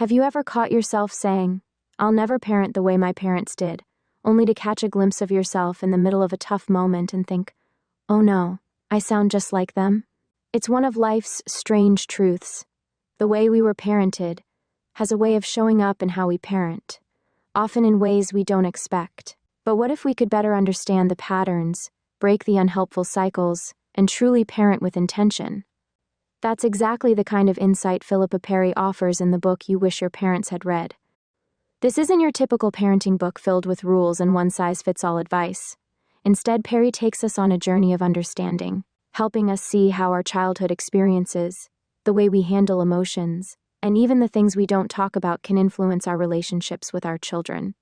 Have you ever caught yourself saying, "I'll never parent the way my parents did," only to catch a glimpse of yourself in the middle of a tough moment and think, "Oh no, I sound just like them"? It's one of life's strange truths. The way we were parented has a way of showing up in how we parent, often in ways we don't expect. But what if we could better understand the patterns, break the unhelpful cycles, and truly parent with intention? That's exactly the kind of insight Philippa Perry offers in the book You Wish Your Parents Had Read. This isn't your typical parenting book filled with rules and one-size-fits-all advice. Instead, Perry takes us on a journey of understanding, helping us see how our childhood experiences, the way we handle emotions, and even the things we don't talk about can influence our relationships with our children.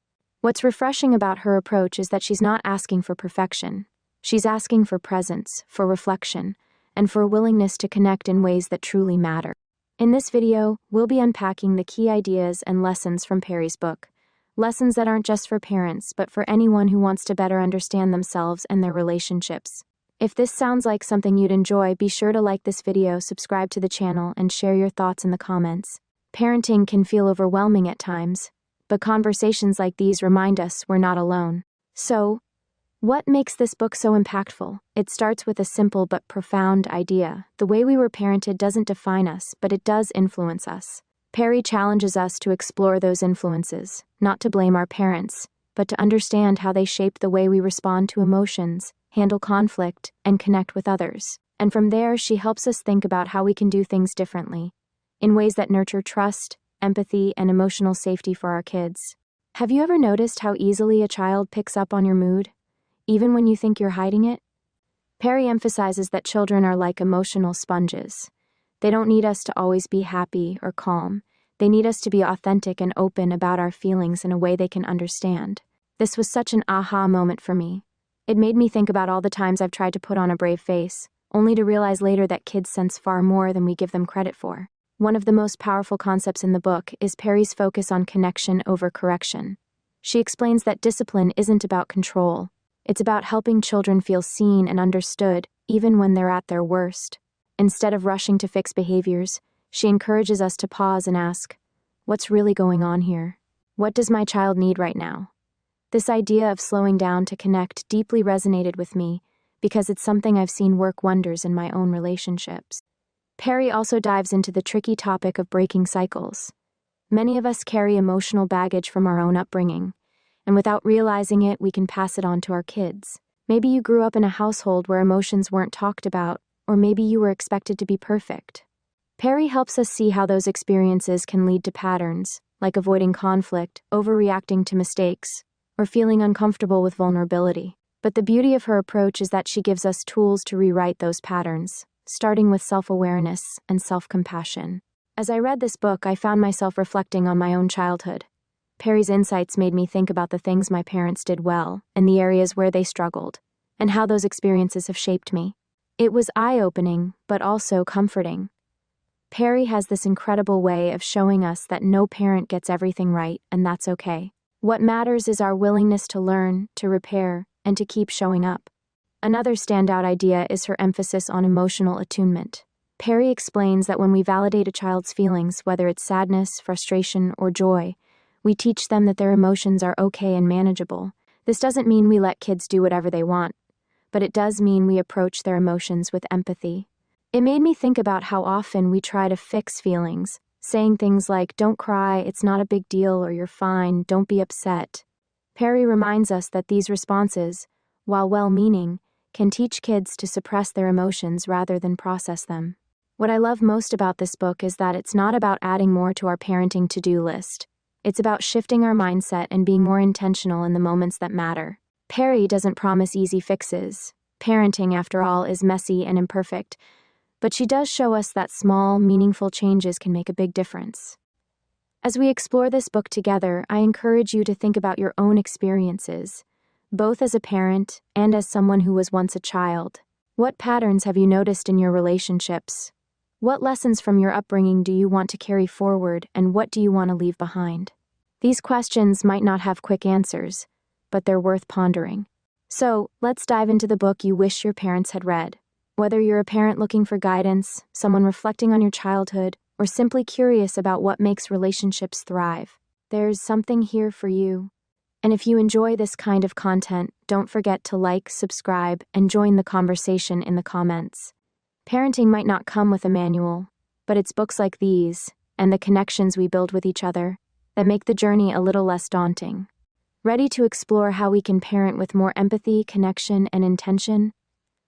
What's refreshing about her approach is that she's not asking for perfection. She's asking for presence, for reflection, and for a willingness to connect in ways that truly matter. In this video, we'll be unpacking the key ideas and lessons from Perry's book. Lessons that aren't just for parents, but for anyone who wants to better understand themselves and their relationships. If this sounds like something you'd enjoy, be sure to like this video, subscribe to the channel, and share your thoughts in the comments. Parenting can feel overwhelming at times, but conversations like these remind us we're not alone. So, what makes this book so impactful? It starts with a simple but profound idea. The way we were parented doesn't define us, but it does influence us. Perry challenges us to explore those influences, not to blame our parents, but to understand how they shape the way we respond to emotions, handle conflict, and connect with others. And from there, she helps us think about how we can do things differently, in ways that nurture trust, empathy, and emotional safety for our kids. Have you ever noticed how easily a child picks up on your mood, even when you think you're hiding it? Perry emphasizes that children are like emotional sponges. They don't need us to always be happy or calm. They need us to be authentic and open about our feelings in a way they can understand. This was such an aha moment for me. It made me think about all the times I've tried to put on a brave face, only to realize later that kids sense far more than we give them credit for. One of the most powerful concepts in the book is Perry's focus on connection over correction. She explains that discipline isn't about control. It's about helping children feel seen and understood, even when they're at their worst. Instead of rushing to fix behaviors, she encourages us to pause and ask, "What's really going on here? What does my child need right now?" This idea of slowing down to connect deeply resonated with me because it's something I've seen work wonders in my own relationships. Perry also dives into the tricky topic of breaking cycles. Many of us carry emotional baggage from our own upbringing, and without realizing it, we can pass it on to our kids. Maybe you grew up in a household where emotions weren't talked about, or maybe you were expected to be perfect. Perry helps us see how those experiences can lead to patterns, like avoiding conflict, overreacting to mistakes, or feeling uncomfortable with vulnerability. But the beauty of her approach is that she gives us tools to rewrite those patterns, starting with self-awareness and self-compassion. As I read this book, I found myself reflecting on my own childhood. Perry's insights made me think about the things my parents did well and the areas where they struggled, and how those experiences have shaped me. It was eye-opening, but also comforting. Perry has this incredible way of showing us that no parent gets everything right, and that's okay. What matters is our willingness to learn, to repair, and to keep showing up. Another standout idea is her emphasis on emotional attunement. Perry explains that when we validate a child's feelings, whether it's sadness, frustration, or joy, we teach them that their emotions are okay and manageable. This doesn't mean we let kids do whatever they want, but it does mean we approach their emotions with empathy. It made me think about how often we try to fix feelings, saying things like, "Don't cry, it's not a big deal," or "You're fine, don't be upset." Perry reminds us that these responses, while well-meaning, can teach kids to suppress their emotions rather than process them. What I love most about this book is that it's not about adding more to our parenting to-do list. It's about shifting our mindset and being more intentional in the moments that matter. Perry doesn't promise easy fixes. Parenting, after all, is messy and imperfect, but she does show us that small, meaningful changes can make a big difference. As we explore this book together, I encourage you to think about your own experiences, both as a parent and as someone who was once a child. What patterns have you noticed in your relationships? What lessons from your upbringing do you want to carry forward, and what do you want to leave behind? These questions might not have quick answers, but they're worth pondering. So, let's dive into the book you wish your parents had read. Whether you're a parent looking for guidance, someone reflecting on your childhood, or simply curious about what makes relationships thrive, there's something here for you. And if you enjoy this kind of content, don't forget to like, subscribe, and join the conversation in the comments. Parenting might not come with a manual, but it's books like these, and the connections we build with each other, that make the journey a little less daunting. Ready to explore how we can parent with more empathy, connection, and intention?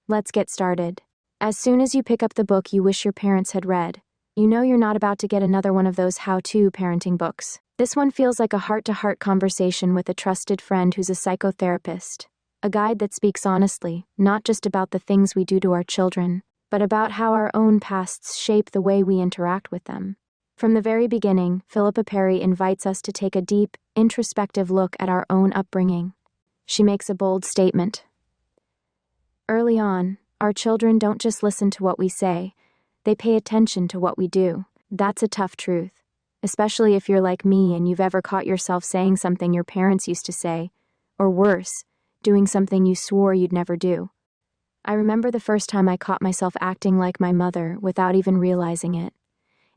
Let's get started. As soon as you pick up the book you wish your parents had read, you know you're not about to get another one of those how-to parenting books. This one feels like a heart-to-heart conversation with a trusted friend who's a psychotherapist, a guide that speaks honestly, not just about the things we do to our children, but about how our own pasts shape the way we interact with them. From the very beginning, Philippa Perry invites us to take a deep, introspective look at our own upbringing. She makes a bold statement. Early on, our children don't just listen to what we say, they pay attention to what we do. That's a tough truth, especially if you're like me and you've ever caught yourself saying something your parents used to say, or worse, doing something you swore you'd never do. I remember the first time I caught myself acting like my mother without even realizing it.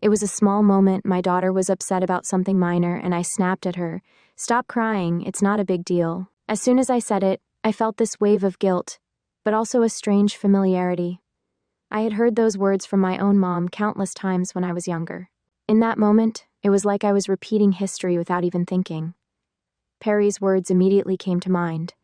It was a small moment. My daughter was upset about something minor, and I snapped at her. "Stop crying, it's not a big deal." As soon as I said it, I felt this wave of guilt, but also a strange familiarity. I had heard those words from my own mom countless times when I was younger. In that moment, it was like I was repeating history without even thinking. Perry's words immediately came to mind.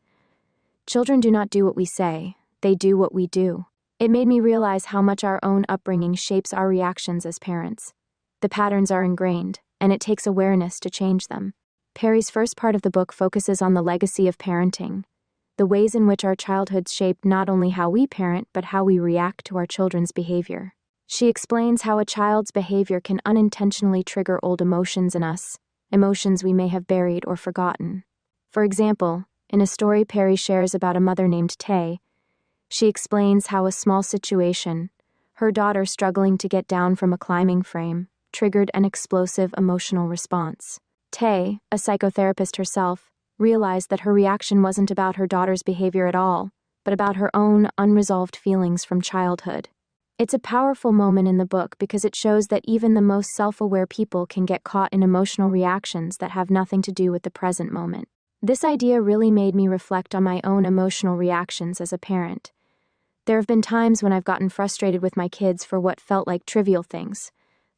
Children do not do what we say, they do what we do. It made me realize how much our own upbringing shapes our reactions as parents. The patterns are ingrained, and it takes awareness to change them. Perry's first part of the book focuses on the legacy of parenting, the ways in which our childhoods shape not only how we parent, but how we react to our children's behavior. She explains how a child's behavior can unintentionally trigger old emotions in us, emotions we may have buried or forgotten. For example, in a story Perry shares about a mother named Tay, she explains how a small situation, her daughter struggling to get down from a climbing frame, triggered an explosive emotional response. Tay, a psychotherapist herself, realized that her reaction wasn't about her daughter's behavior at all, but about her own unresolved feelings from childhood. It's a powerful moment in the book because it shows that even the most self-aware people can get caught in emotional reactions that have nothing to do with the present moment. This idea really made me reflect on my own emotional reactions as a parent. There have been times when I've gotten frustrated with my kids for what felt like trivial things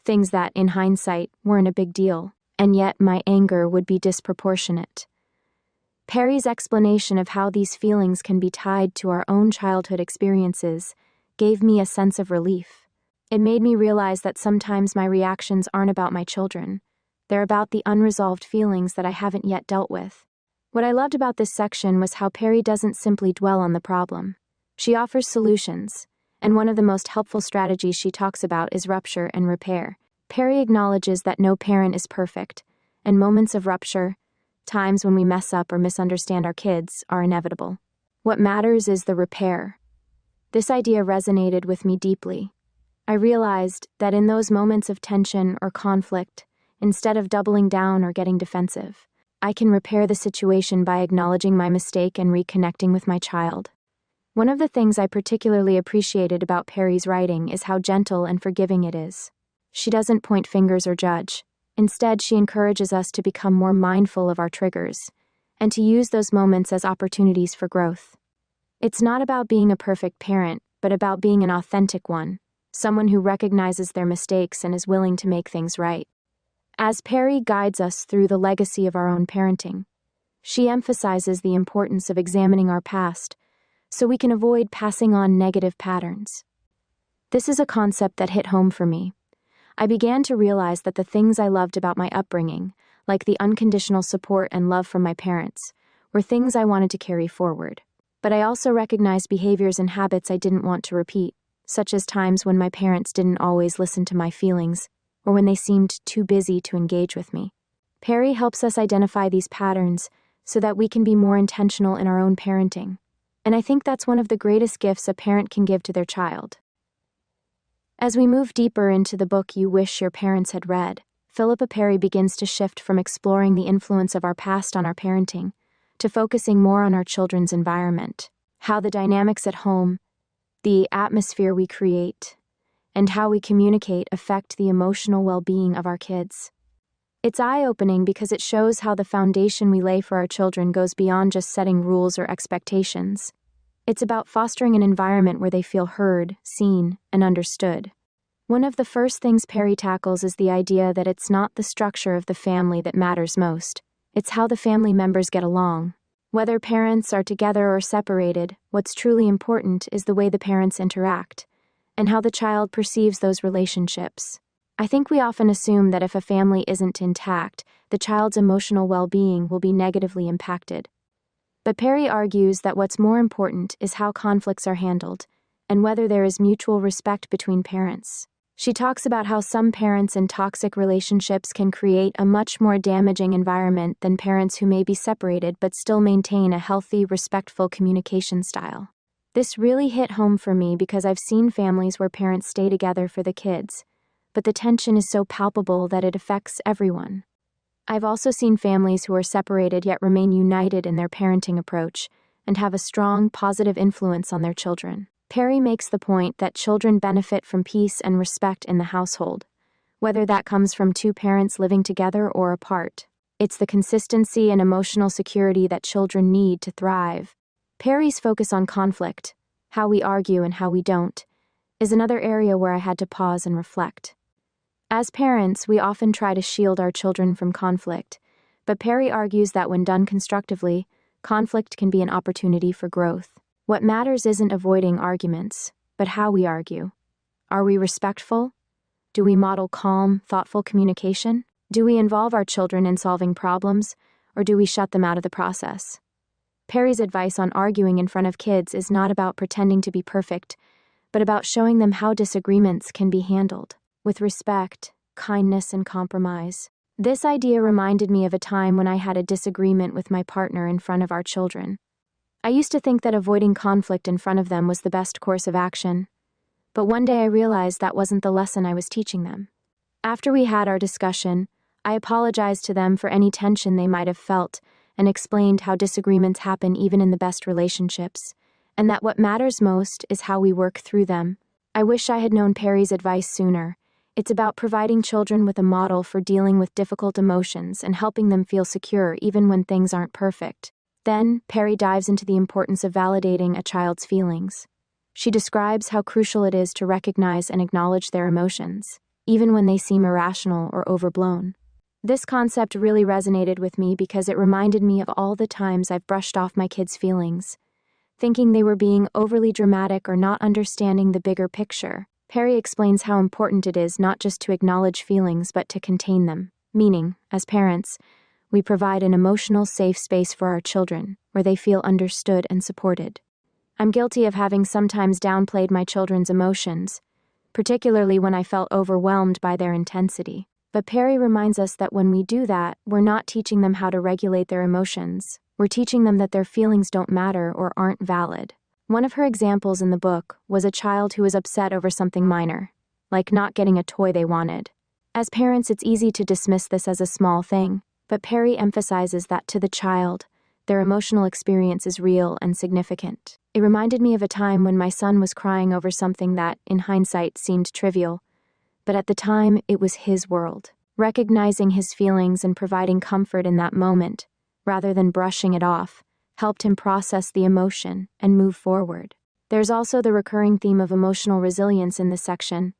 that, in hindsight, weren't a big deal, and yet my anger would be disproportionate. Perry's explanation of how these feelings can be tied to our own childhood experiences gave me a sense of relief. It made me realize that sometimes my reactions aren't about my children. They're about the unresolved feelings that I haven't yet dealt with. What I loved about this section was how Perry doesn't simply dwell on the problem. She offers solutions, and one of the most helpful strategies she talks about is rupture and repair. Perry acknowledges that no parent is perfect, and moments of rupture, times when we mess up or misunderstand our kids, are inevitable. What matters is the repair. This idea resonated with me deeply. I realized that in those moments of tension or conflict, instead of doubling down or getting defensive, I can repair the situation by acknowledging my mistake and reconnecting with my child. One of the things I particularly appreciated about Perry's writing is how gentle and forgiving it is. She doesn't point fingers or judge. Instead, she encourages us to become more mindful of our triggers and to use those moments as opportunities for growth. It's not about being a perfect parent, but about being an authentic one, someone who recognizes their mistakes and is willing to make things right. As Perry guides us through the legacy of our own parenting, she emphasizes the importance of examining our past so we can avoid passing on negative patterns. This is a concept that hit home for me. I began to realize that the things I loved about my upbringing, like the unconditional support and love from my parents, were things I wanted to carry forward. But I also recognized behaviors and habits I didn't want to repeat, such as times when my parents didn't always listen to my feelings, or when they seemed too busy to engage with me. Perry helps us identify these patterns so that we can be more intentional in our own parenting. And I think that's one of the greatest gifts a parent can give to their child. As we move deeper into the book you wish your parents had read, Philippa Perry begins to shift from exploring the influence of our past on our parenting to focusing more on our children's environment, how the dynamics at home, the atmosphere we create, and how we communicate affect the emotional well-being of our kids. It's eye-opening because it shows how the foundation we lay for our children goes beyond just setting rules or expectations. It's about fostering an environment where they feel heard, seen, and understood. One of the first things Perry tackles is the idea that it's not the structure of the family that matters most. It's how the family members get along. Whether parents are together or separated, what's truly important is the way the parents interact, and how the child perceives those relationships. I think we often assume that if a family isn't intact, the child's emotional well-being will be negatively impacted. But Perry argues that what's more important is how conflicts are handled, and whether there is mutual respect between parents. She talks about how some parents in toxic relationships can create a much more damaging environment than parents who may be separated but still maintain a healthy, respectful communication style. This really hit home for me because I've seen families where parents stay together for the kids, but the tension is so palpable that it affects everyone. I've also seen families who are separated yet remain united in their parenting approach and have a strong, positive influence on their children. Perry makes the point that children benefit from peace and respect in the household, whether that comes from two parents living together or apart. It's the consistency and emotional security that children need to thrive. Perry's focus on conflict, how we argue and how we don't, is another area where I had to pause and reflect. As parents, we often try to shield our children from conflict, but Perry argues that when done constructively, conflict can be an opportunity for growth. What matters isn't avoiding arguments, but how we argue. Are we respectful? Do we model calm, thoughtful communication? Do we involve our children in solving problems, or do we shut them out of the process? Perry's advice on arguing in front of kids is not about pretending to be perfect, but about showing them how disagreements can be handled, with respect, kindness, and compromise. This idea reminded me of a time when I had a disagreement with my partner in front of our children. I used to think that avoiding conflict in front of them was the best course of action, but one day I realized that wasn't the lesson I was teaching them. After we had our discussion, I apologized to them for any tension they might have felt and explained how disagreements happen even in the best relationships, and that what matters most is how we work through them. I wish I had known Perry's advice sooner. It's about providing children with a model for dealing with difficult emotions and helping them feel secure even when things aren't perfect. Then, Perry dives into the importance of validating a child's feelings. She describes how crucial it is to recognize and acknowledge their emotions, even when they seem irrational or overblown. This concept really resonated with me because it reminded me of all the times I've brushed off my kids' feelings, thinking they were being overly dramatic or not understanding the bigger picture. Perry explains how important it is not just to acknowledge feelings but to contain them, meaning, as parents, we provide an emotional safe space for our children, where they feel understood and supported. I'm guilty of having sometimes downplayed my children's emotions, particularly when I felt overwhelmed by their intensity. But Perry reminds us that when we do that, we're not teaching them how to regulate their emotions. We're teaching them that their feelings don't matter or aren't valid. One of her examples in the book was a child who was upset over something minor, like not getting a toy they wanted. As parents, it's easy to dismiss this as a small thing, but Perry emphasizes that to the child, their emotional experience is real and significant. It reminded me of a time when my son was crying over something that, in hindsight, seemed trivial, but at the time, it was his world. Recognizing his feelings and providing comfort in that moment, rather than brushing it off, helped him process the emotion and move forward. There's also the recurring theme of emotional resilience in this section,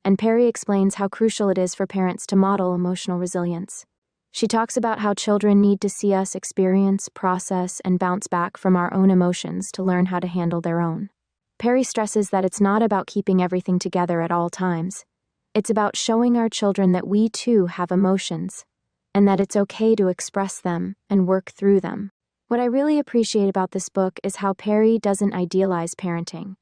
and Perry explains how crucial it is for parents to model emotional resilience. She talks about how children need to see us experience, process, and bounce back from our own emotions to learn how to handle their own. Perry stresses that it's not about keeping everything together at all times. It's about showing our children that we too have emotions, and that it's okay to express them and work through them. What I really appreciate about this book is how Perry doesn't idealize parenting.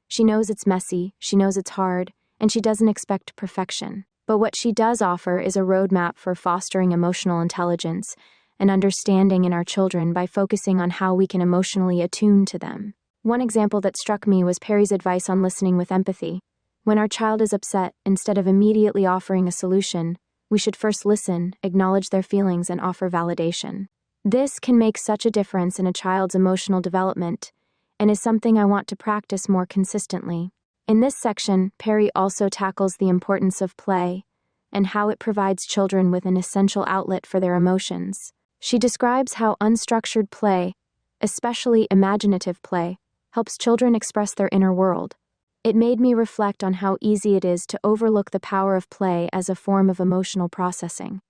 She knows it's messy, she knows it's hard, and she doesn't expect perfection. But what she does offer is a roadmap for fostering emotional intelligence and understanding in our children by focusing on how we can emotionally attune to them. One example that struck me was Perry's advice on listening with empathy. When our child is upset, instead of immediately offering a solution, we should first listen, acknowledge their feelings, and offer validation. This can make such a difference in a child's emotional development, and is something I want to practice more consistently. In this section, Perry also tackles the importance of play and how it provides children with an essential outlet for their emotions. She describes how unstructured play, especially imaginative play, helps children express their inner world. It made me reflect on how easy it is to overlook the power of play as a form of emotional processing.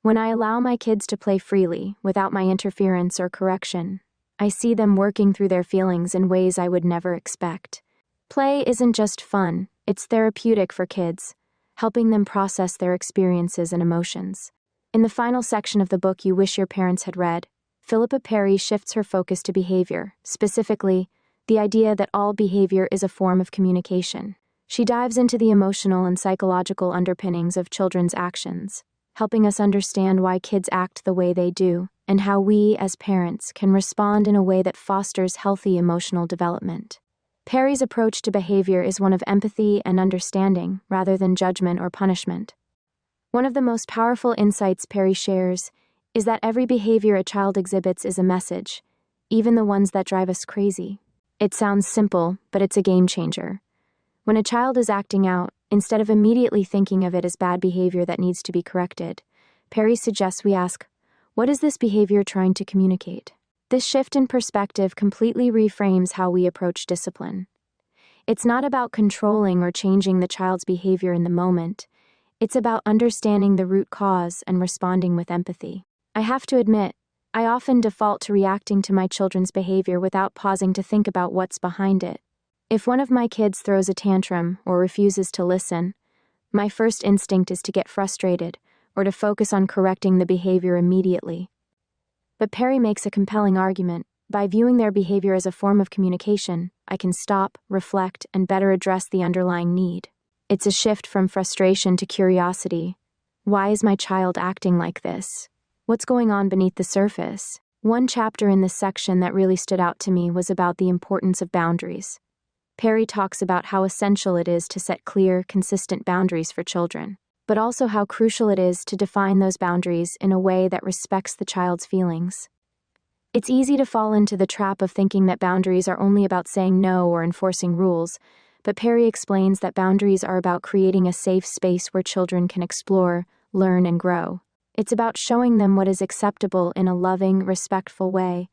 When I allow my kids to play freely, without my interference or correction, I see them working through their feelings in ways I would never expect. Play isn't just fun, it's therapeutic for kids, helping them process their experiences and emotions. In the final section of the book you wish your parents had read, Philippa Perry shifts her focus to behavior, specifically, the idea that all behavior is a form of communication. She dives into the emotional and psychological underpinnings of children's actions, helping us understand why kids act the way they do, and how we, as parents, can respond in a way that fosters healthy emotional development. Perry's approach to behavior is one of empathy and understanding, rather than judgment or punishment. One of the most powerful insights Perry shares is that every behavior a child exhibits is a message, even the ones that drive us crazy. It sounds simple, but it's a game changer. When a child is acting out, instead of immediately thinking of it as bad behavior that needs to be corrected, Perry suggests we ask, what is this behavior trying to communicate? This shift in perspective completely reframes how we approach discipline. It's not about controlling or changing the child's behavior in the moment. It's about understanding the root cause and responding with empathy. I have to admit, I often default to reacting to my children's behavior without pausing to think about what's behind it. If one of my kids throws a tantrum or refuses to listen, my first instinct is to get frustrated or to focus on correcting the behavior immediately. But Perry makes a compelling argument. By viewing their behavior as a form of communication, I can stop, reflect, and better address the underlying need. It's a shift from frustration to curiosity. Why is my child acting like this? What's going on beneath the surface? One chapter in this section that really stood out to me was about the importance of boundaries. Perry talks about how essential it is to set clear, consistent boundaries for children, but also how crucial it is to define those boundaries in a way that respects the child's feelings. It's easy to fall into the trap of thinking that boundaries are only about saying no or enforcing rules, but Perry explains that boundaries are about creating a safe space where children can explore, learn, and grow. It's about showing them what is acceptable in a loving, respectful way,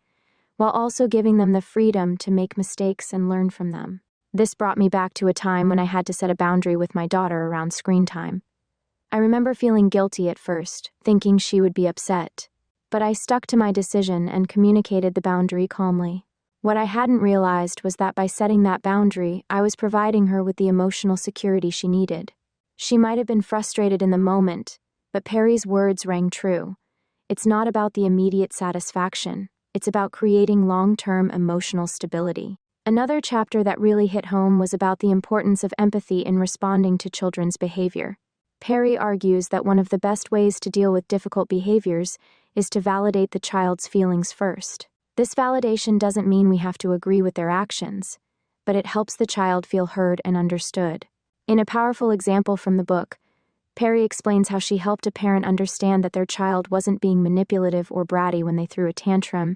while also giving them the freedom to make mistakes and learn from them. This brought me back to a time when I had to set a boundary with my daughter around screen time. I remember feeling guilty at first, thinking she would be upset. But I stuck to my decision and communicated the boundary calmly. What I hadn't realized was that by setting that boundary, I was providing her with the emotional security she needed. She might have been frustrated in the moment, but Perry's words rang true. It's not about the immediate satisfaction. It's about creating long-term emotional stability. Another chapter that really hit home was about the importance of empathy in responding to children's behavior. Perry argues that one of the best ways to deal with difficult behaviors is to validate the child's feelings first. This validation doesn't mean we have to agree with their actions, but it helps the child feel heard and understood. In a powerful example from the book, Perry explains how she helped a parent understand that their child wasn't being manipulative or bratty when they threw a tantrum.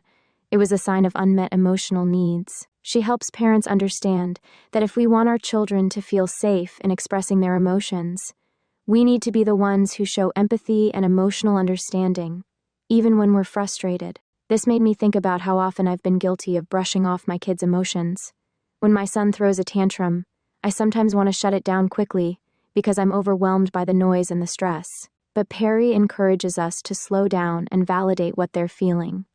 It was a sign of unmet emotional needs. She helps parents understand that if we want our children to feel safe in expressing their emotions, we need to be the ones who show empathy and emotional understanding, even when we're frustrated. This made me think about how often I've been guilty of brushing off my kids' emotions. When my son throws a tantrum, I sometimes want to shut it down quickly because I'm overwhelmed by the noise and the stress. But Perry encourages us to slow down and validate what they're feeling.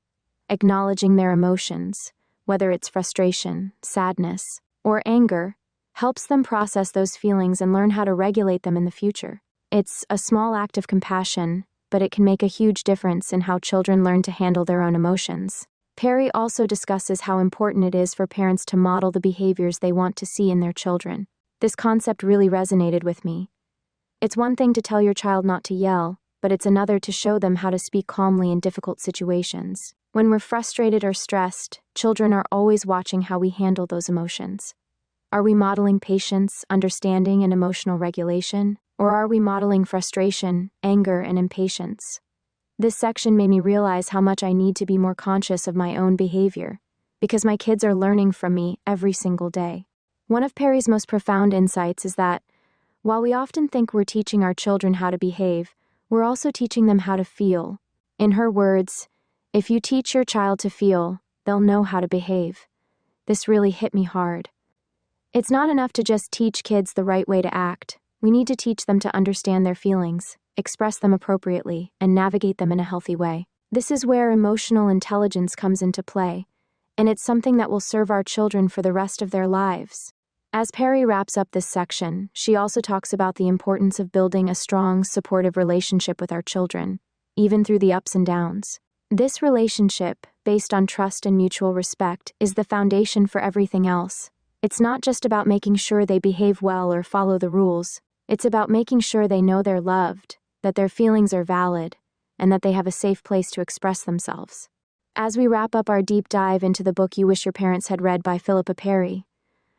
Acknowledging their emotions, whether it's frustration, sadness, or anger, helps them process those feelings and learn how to regulate them in the future. It's a small act of compassion, but it can make a huge difference in how children learn to handle their own emotions. Perry also discusses how important it is for parents to model the behaviors they want to see in their children. This concept really resonated with me. It's one thing to tell your child not to yell, but it's another to show them how to speak calmly in difficult situations. When we're frustrated or stressed, children are always watching how we handle those emotions. Are we modeling patience, understanding, and emotional regulation? Or are we modeling frustration, anger, and impatience? This section made me realize how much I need to be more conscious of my own behavior, because my kids are learning from me every single day. One of Perry's most profound insights is that, while we often think we're teaching our children how to behave, we're also teaching them how to feel. In her words, "If you teach your child to feel, they'll know how to behave." This really hit me hard. It's not enough to just teach kids the right way to act. We need to teach them to understand their feelings, express them appropriately, and navigate them in a healthy way. This is where emotional intelligence comes into play, and it's something that will serve our children for the rest of their lives. As Perry wraps up this section, she also talks about the importance of building a strong, supportive relationship with our children, even through the ups and downs. This relationship, based on trust and mutual respect, is the foundation for everything else. It's not just about making sure they behave well or follow the rules. It's about making sure they know they're loved, that their feelings are valid, and that they have a safe place to express themselves. As we wrap up our deep dive into the book You Wish Your Parents Had Read by Philippa Perry,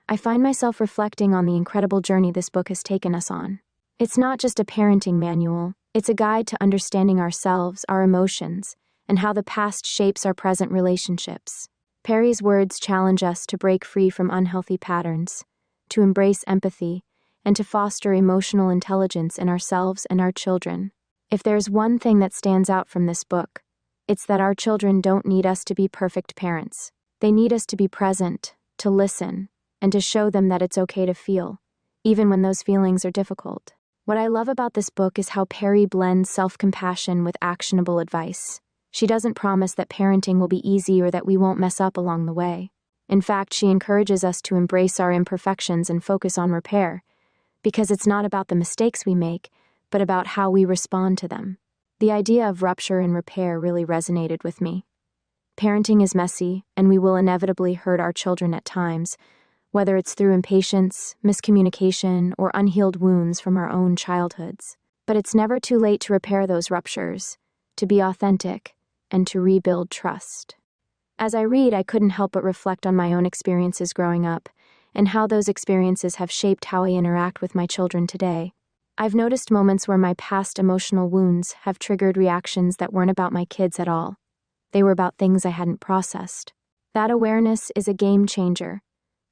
I find myself reflecting on the incredible journey this book has taken us on. It's not just a parenting manual, it's a guide to understanding ourselves, our emotions, and how the past shapes our present relationships. Perry's words challenge us to break free from unhealthy patterns, to embrace empathy, and to foster emotional intelligence in ourselves and our children. If there's one thing that stands out from this book, it's that our children don't need us to be perfect parents. They need us to be present, to listen, and to show them that it's okay to feel, even when those feelings are difficult. What I love about this book is how Perry blends self-compassion with actionable advice. She doesn't promise that parenting will be easy or that we won't mess up along the way. In fact, she encourages us to embrace our imperfections and focus on repair, because it's not about the mistakes we make, but about how we respond to them. The idea of rupture and repair really resonated with me. Parenting is messy, and we will inevitably hurt our children at times, whether it's through impatience, miscommunication, or unhealed wounds from our own childhoods. But it's never too late to repair those ruptures, to be authentic, and to rebuild trust. As I read, I couldn't help but reflect on my own experiences growing up, and how those experiences have shaped how I interact with my children today. I've noticed moments where my past emotional wounds have triggered reactions that weren't about my kids at all. They were about things I hadn't processed. That awareness is a game changer.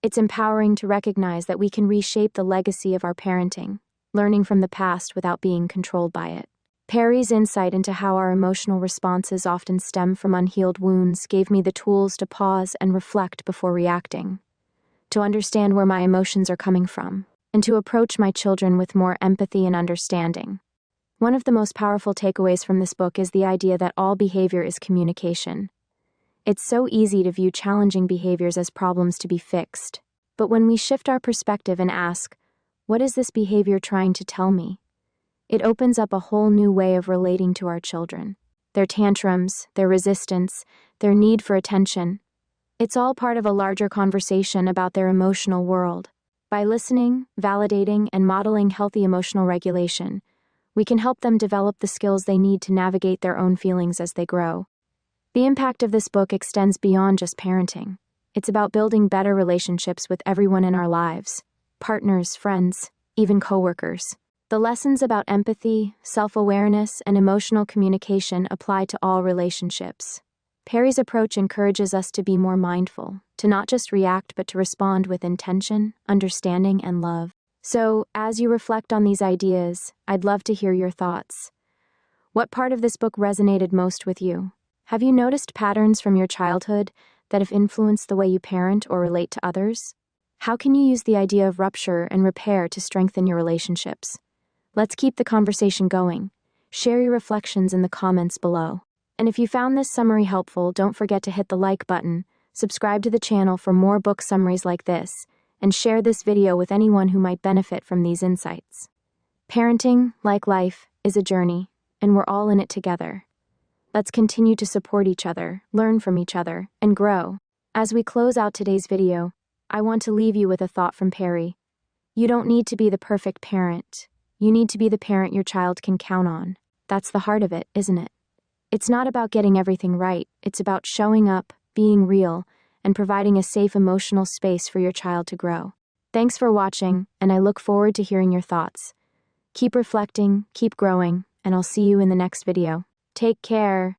It's empowering to recognize that we can reshape the legacy of our parenting, learning from the past without being controlled by it. Perry's insight into how our emotional responses often stem from unhealed wounds gave me the tools to pause and reflect before reacting, to understand where my emotions are coming from, and to approach my children with more empathy and understanding. One of the most powerful takeaways from this book is the idea that all behavior is communication. It's so easy to view challenging behaviors as problems to be fixed. But when we shift our perspective and ask, what is this behavior trying to tell me? It opens up a whole new way of relating to our children. Their tantrums, their resistance, their need for attention. It's all part of a larger conversation about their emotional world. By listening, validating, and modeling healthy emotional regulation, we can help them develop the skills they need to navigate their own feelings as they grow. The impact of this book extends beyond just parenting. It's about building better relationships with everyone in our lives, partners, friends, even coworkers. The lessons about empathy, self-awareness, and emotional communication apply to all relationships. Perry's approach encourages us to be more mindful, to not just react but to respond with intention, understanding, and love. So, as you reflect on these ideas, I'd love to hear your thoughts. What part of this book resonated most with you? Have you noticed patterns from your childhood that have influenced the way you parent or relate to others? How can you use the idea of rupture and repair to strengthen your relationships? Let's keep the conversation going. Share your reflections in the comments below. And if you found this summary helpful, don't forget to hit the like button, subscribe to the channel for more book summaries like this, and share this video with anyone who might benefit from these insights. Parenting, like life, is a journey, and we're all in it together. Let's continue to support each other, learn from each other, and grow. As we close out today's video, I want to leave you with a thought from Perry. You don't need to be the perfect parent. You need to be the parent your child can count on. That's the heart of it, isn't it? It's not about getting everything right. It's about showing up, being real, and providing a safe emotional space for your child to grow. Thanks for watching, and I look forward to hearing your thoughts. Keep reflecting, keep growing, and I'll see you in the next video. Take care.